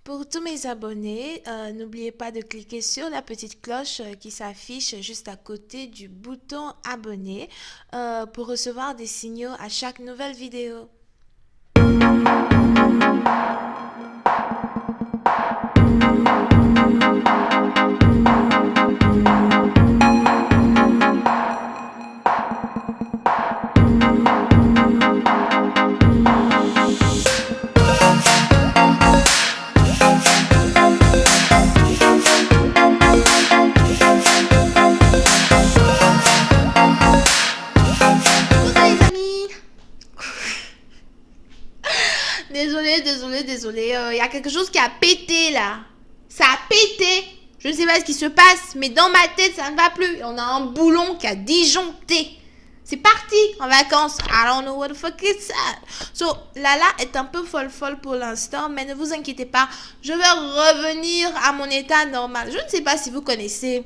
Pour tous mes abonnés, n'oubliez pas de cliquer sur la petite cloche qui s'affiche juste à côté du bouton abonner pour recevoir des signaux à chaque nouvelle vidéo. Désolé. Il y a quelque chose qui a pété là. Ça a pété. Je ne sais pas ce qui se passe, mais dans ma tête, ça ne va plus. On a un boulon qui a disjoncté. C'est parti en vacances. I don't know what the fuck is that. So, Lala est un peu folle pour l'instant, mais ne vous inquiétez pas. Je vais revenir à mon état normal. Je ne sais pas si vous connaissez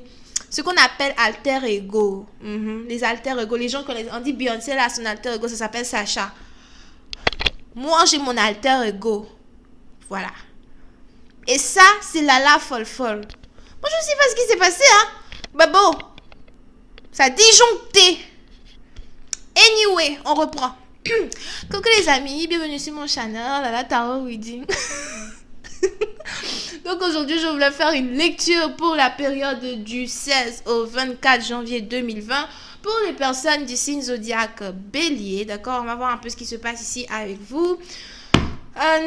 ce qu'on appelle alter ego. Les alter ego, les gens connaissent. On dit Beyoncé là, son alter ego, ça s'appelle Sacha. Moi, j'ai mon alter ego. Voilà. Et ça, c'est Lala folle. Moi, je ne sais pas ce qui s'est passé, hein. Mais bon, ça a disjoncté. Anyway, on reprend. Coucou les amis, bienvenue sur mon channel, Lala Tarot Reading. Donc aujourd'hui, je voulais faire une lecture pour la période du 16 au 24 janvier 2020 pour les personnes du signe zodiaque Bélier. D'accord, on va voir un peu ce qui se passe ici avec vous.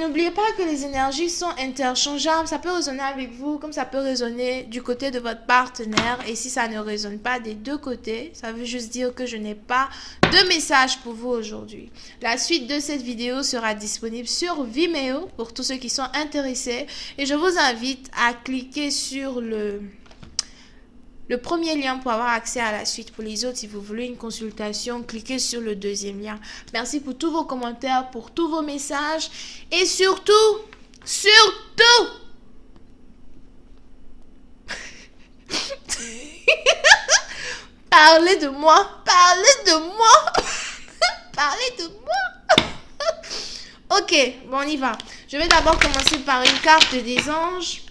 N'oubliez pas que les énergies sont interchangeables. Ça peut résonner avec vous comme ça peut résonner du côté de votre partenaire. Et si ça ne résonne pas des deux côtés, ça veut juste dire que je n'ai pas de message pour vous aujourd'hui. La suite de cette vidéo sera disponible sur Vimeo pour tous ceux qui sont intéressés. Et je vous invite à cliquer sur le premier lien pour avoir accès à la suite. Pour les autres, si vous voulez une consultation, cliquez sur le deuxième lien. Merci pour tous vos commentaires, pour tous vos messages. Et surtout, parlez de moi. Ok, bon, on y va. Je vais d'abord commencer par une carte des anges.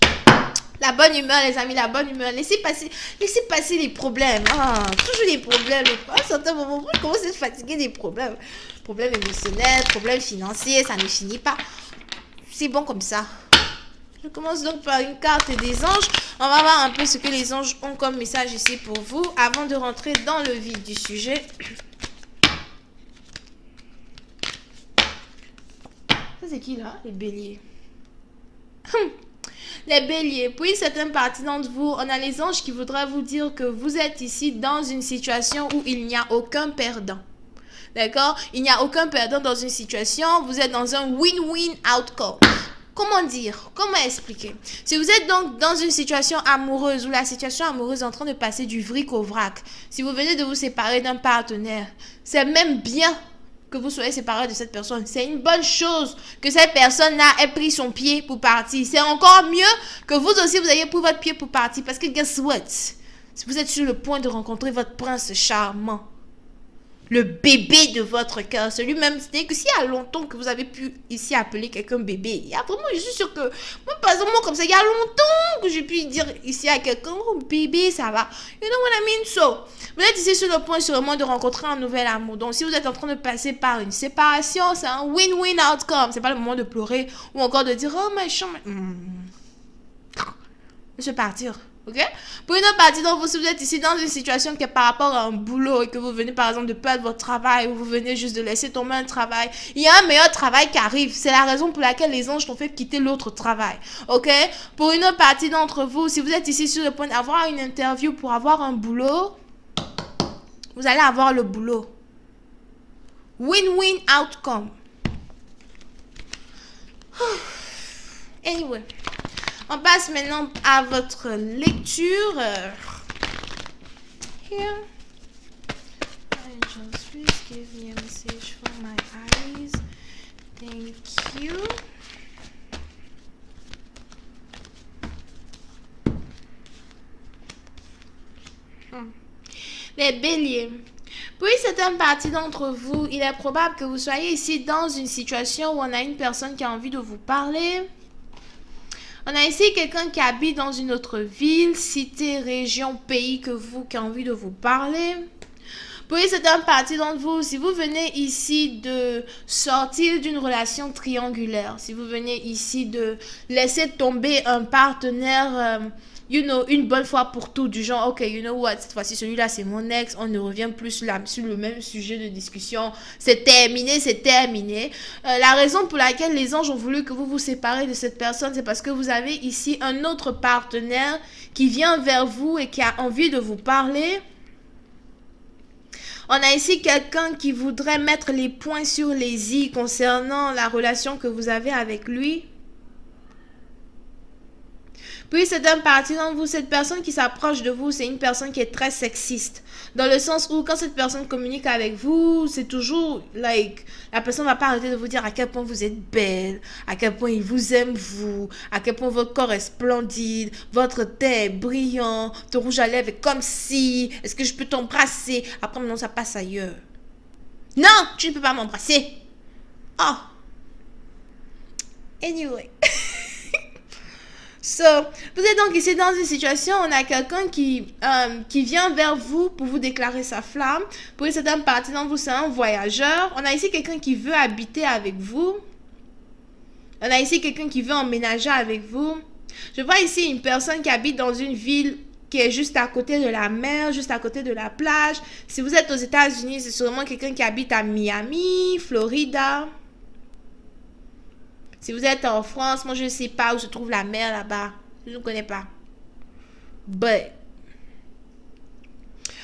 La bonne humeur, les amis, la bonne humeur. Laissez passer les problèmes. Toujours des problèmes. À un certain moment, vous commencez à se fatiguer des problèmes. Problèmes émotionnels, problèmes financiers, ça ne finit pas. C'est bon comme ça. Je commence donc par une carte des anges. On va voir un peu ce que les anges ont comme message ici pour vous avant de rentrer dans le vif du sujet. Ça, c'est qui là? Les béliers. Les béliers, pour une certaine partie d'entre vous, on a les anges qui voudraient vous dire que vous êtes ici dans une situation où il n'y a aucun perdant. D'accord? Il n'y a aucun perdant dans une situation, vous êtes dans un win-win outcome. Comment dire? Comment expliquer? Si vous êtes donc dans une situation amoureuse où la situation amoureuse est en train de passer du vric au vrac, si vous venez de vous séparer d'un partenaire, c'est même bien que vous soyez séparés de cette personne. C'est une bonne chose que cette personne-là ait pris son pied pour partir. C'est encore mieux que vous aussi, vous ayez pris votre pied pour partir. Parce que guess what? Si vous êtes sur le point de rencontrer votre prince charmant, le bébé de votre cœur, celui même, c'est que s'il y a longtemps que vous avez pu ici appeler quelqu'un bébé, il y a vraiment, je suis sûre que, moi, par exemple, comme ça, il y a longtemps que j'ai pu dire ici à quelqu'un, oh bébé, ça va. You know what I mean? So, vous êtes ici sur le point sûrement de rencontrer un nouvel amour. Donc, si vous êtes en train de passer par une séparation, c'est un win-win outcome. C'est pas le moment de pleurer ou encore de dire, oh, machin, je vais partir. Ok? Pour une autre partie d'entre vous, si vous êtes ici dans une situation qui est par rapport à un boulot et que vous venez par exemple de perdre votre travail ou vous venez juste de laisser tomber un travail, il y a un meilleur travail qui arrive. C'est la raison pour laquelle les anges t'ont fait quitter l'autre travail. Ok? Pour une autre partie d'entre vous, si vous êtes ici sur le point d'avoir une interview pour avoir un boulot, vous allez avoir le boulot. Win-win outcome. Anyway. On passe maintenant à votre lecture. Here. Angels, please give me a message for my eyes. Thank you. Les béliers. Pour une certaine partie d'entre vous, il est probable que vous soyez ici dans une situation où on a une personne qui a envie de vous parler. On a ici quelqu'un qui habite dans une autre ville, cité, région, pays que vous, qui a envie de vous parler. Pour certaines parties d'entre vous, si vous venez ici de sortir d'une relation triangulaire, si vous venez ici de laisser tomber un partenaire, une bonne fois pour tout, du genre, ok, you know what, cette fois-ci, celui-là, c'est mon ex, on ne revient plus sur le même sujet de discussion, c'est terminé, c'est terminé. La raison pour laquelle les anges ont voulu que vous vous séparez de cette personne, c'est parce que vous avez ici un autre partenaire qui vient vers vous et qui a envie de vous parler. On a ici quelqu'un qui voudrait mettre les points sur les i concernant la relation que vous avez avec lui. Puis c'est un parti d'entre vous, cette personne qui s'approche de vous, c'est une personne qui est très sexiste. Dans le sens où quand cette personne communique avec vous, c'est toujours, la personne ne va pas arrêter de vous dire à quel point vous êtes belle, à quel point il vous aime vous, à quel point votre corps est splendide, votre teint est brillant, ton rouge à lèvres est comme si, est-ce que je peux t'embrasser? Après, non, ça passe ailleurs. Non, tu ne peux pas m'embrasser. Oh. Anyway. So, vous êtes donc ici dans une situation, on a quelqu'un qui vient vers vous pour vous déclarer sa flamme. Pour certaines parties d'entre vous, c'est un voyageur. On a ici quelqu'un qui veut habiter avec vous. On a ici quelqu'un qui veut emménager avec vous. Je vois ici une personne qui habite dans une ville qui est juste à côté de la mer, juste à côté de la plage. Si vous êtes aux États-Unis, c'est sûrement quelqu'un qui habite à Miami, Florida. Si vous êtes en France, moi je ne sais pas où se trouve la mer là-bas. Je ne connais pas. But.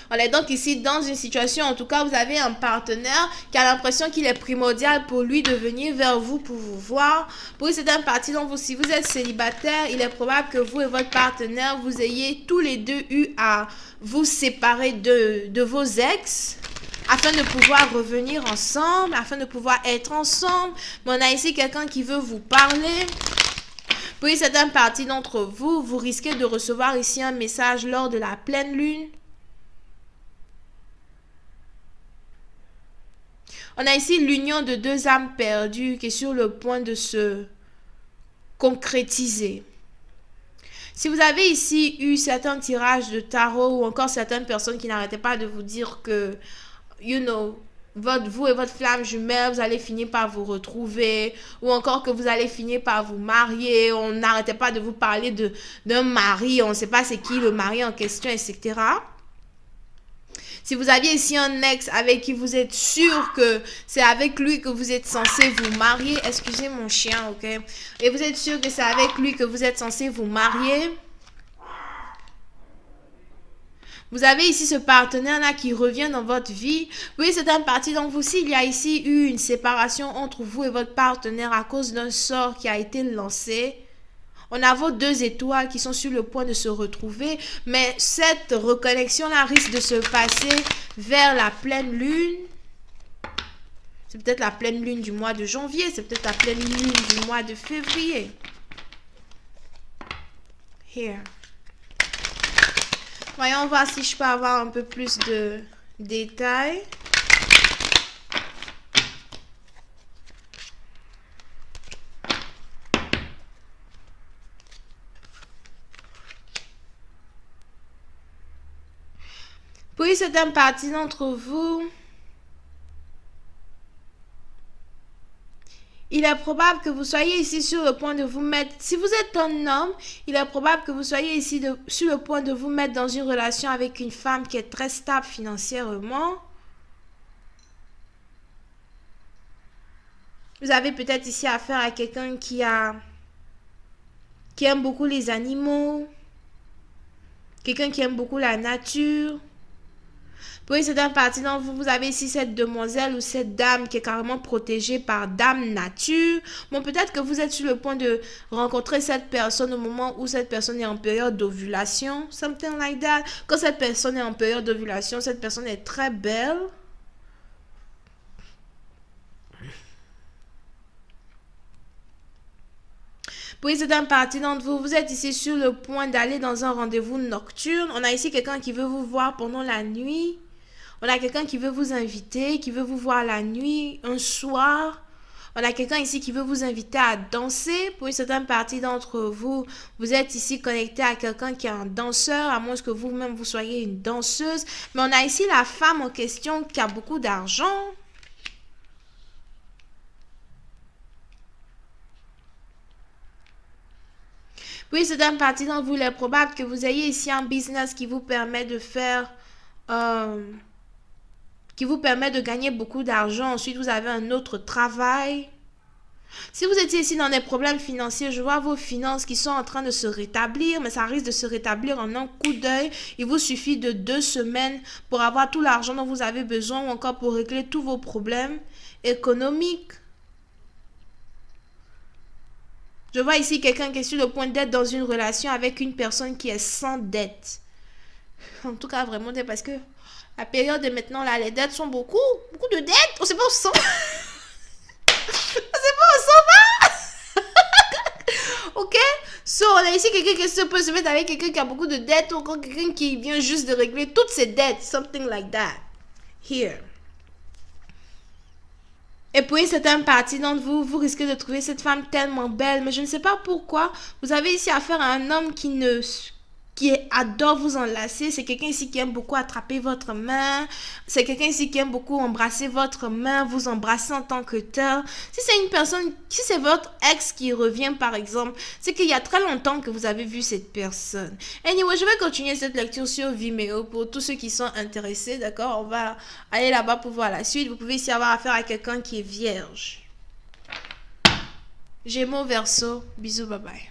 On est donc ici dans une situation, en tout cas, vous avez un partenaire qui a l'impression qu'il est primordial pour lui de venir vers vous pour vous voir. Pour certaines parties d'entre vous, si vous êtes célibataire, il est probable que vous et votre partenaire, vous ayez tous les deux eu à vous séparer de vos ex, afin de pouvoir revenir ensemble, afin de pouvoir être ensemble. Mais on a ici quelqu'un qui veut vous parler. Pour certaines parties d'entre vous, vous risquez de recevoir ici un message lors de la pleine lune. On a ici l'union de deux âmes perdues qui est sur le point de se concrétiser. Si vous avez ici eu certains tirages de tarot ou encore certaines personnes qui n'arrêtaient pas de vous dire que vous et votre flamme jumelle, vous allez finir par vous retrouver, ou encore que vous allez finir par vous marier, on n'arrêtait pas de vous parler d'un mari, on ne sait pas c'est qui le mari en question, etc. Si vous aviez ici un ex avec qui vous êtes sûr que c'est avec lui que vous êtes censé vous marier, excusez mon chien, ok? Et vous êtes sûr que c'est avec lui que vous êtes censé vous marier. Vous avez ici ce partenaire-là qui revient dans votre vie. Oui, c'est une partie d'entre vous. S'il y a ici eu une séparation entre vous et votre partenaire à cause d'un sort qui a été lancé, on a vos deux étoiles qui sont sur le point de se retrouver. Mais cette reconnexion-là risque de se passer vers la pleine lune. C'est peut-être la pleine lune du mois de janvier. C'est peut-être la pleine lune du mois de février. Here. Voyons voir si je peux avoir un peu plus de détails. Pour certaines parties d'entre vous, il est probable que vous soyez ici sur le point de vous mettre, si vous êtes un homme, il est probable que vous soyez ici sur le point de vous mettre dans une relation avec une femme qui est très stable financièrement. Vous avez peut-être ici affaire à quelqu'un qui aime beaucoup les animaux, quelqu'un qui aime beaucoup la nature. Pour une certaine partie d'entre vous, vous avez ici cette demoiselle ou cette dame qui est carrément protégée par Dame Nature. Bon, peut-être que vous êtes sur le point de rencontrer cette personne au moment où cette personne est en période d'ovulation. Something like that. Quand cette personne est en période d'ovulation, cette personne est très belle. Pour une certaine partie d'entre vous, vous êtes ici sur le point d'aller dans un rendez-vous nocturne. On a ici quelqu'un qui veut vous voir pendant la nuit. On a quelqu'un qui veut vous inviter, qui veut vous voir la nuit, un soir. On a quelqu'un ici qui veut vous inviter à danser. Pour une certaine partie d'entre vous, vous êtes ici connecté à quelqu'un qui est un danseur, à moins que vous-même vous soyez une danseuse. Mais on a ici la femme en question qui a beaucoup d'argent. Oui, c'est une partie d'entre vous, il est probable que vous ayez ici un business qui vous permet de faire, qui vous permet de gagner beaucoup d'argent. Ensuite, vous avez un autre travail. Si vous étiez ici dans des problèmes financiers, je vois vos finances qui sont en train de se rétablir, mais ça risque de se rétablir en un coup d'œil. Il vous suffit de 2 semaines pour avoir tout l'argent dont vous avez besoin ou encore pour régler tous vos problèmes économiques. Je vois ici quelqu'un qui est sur le point d'être dans une relation avec une personne qui est sans dette. En tout cas, vraiment, parce que la période de maintenant, là, les dettes sont beaucoup de dettes. On sait pas où ça. On sait pas où ça va. Ok? So, on a ici quelqu'un qui peut se mettre avec quelqu'un qui a beaucoup de dettes ou encore quelqu'un qui vient juste de régler toutes ses dettes. Something like that. Here. Et pour une certaine partie d'entre vous, vous risquez de trouver cette femme tellement belle, mais je ne sais pas pourquoi. Vous avez ici affaire à un homme qui adore vous enlacer. C'est quelqu'un ici qui aime beaucoup attraper votre main. C'est quelqu'un ici qui aime beaucoup embrasser votre main, vous embrasser en tant que tel. Si c'est une personne, si c'est votre ex qui revient par exemple, c'est qu'il y a très longtemps que vous avez vu cette personne. Anyway, je vais continuer cette lecture sur Vimeo pour tous ceux qui sont intéressés, d'accord? On va aller là-bas pour voir la suite. Vous pouvez ici avoir affaire à quelqu'un qui est vierge. Gémeaux, Verseau, bisous, bye bye.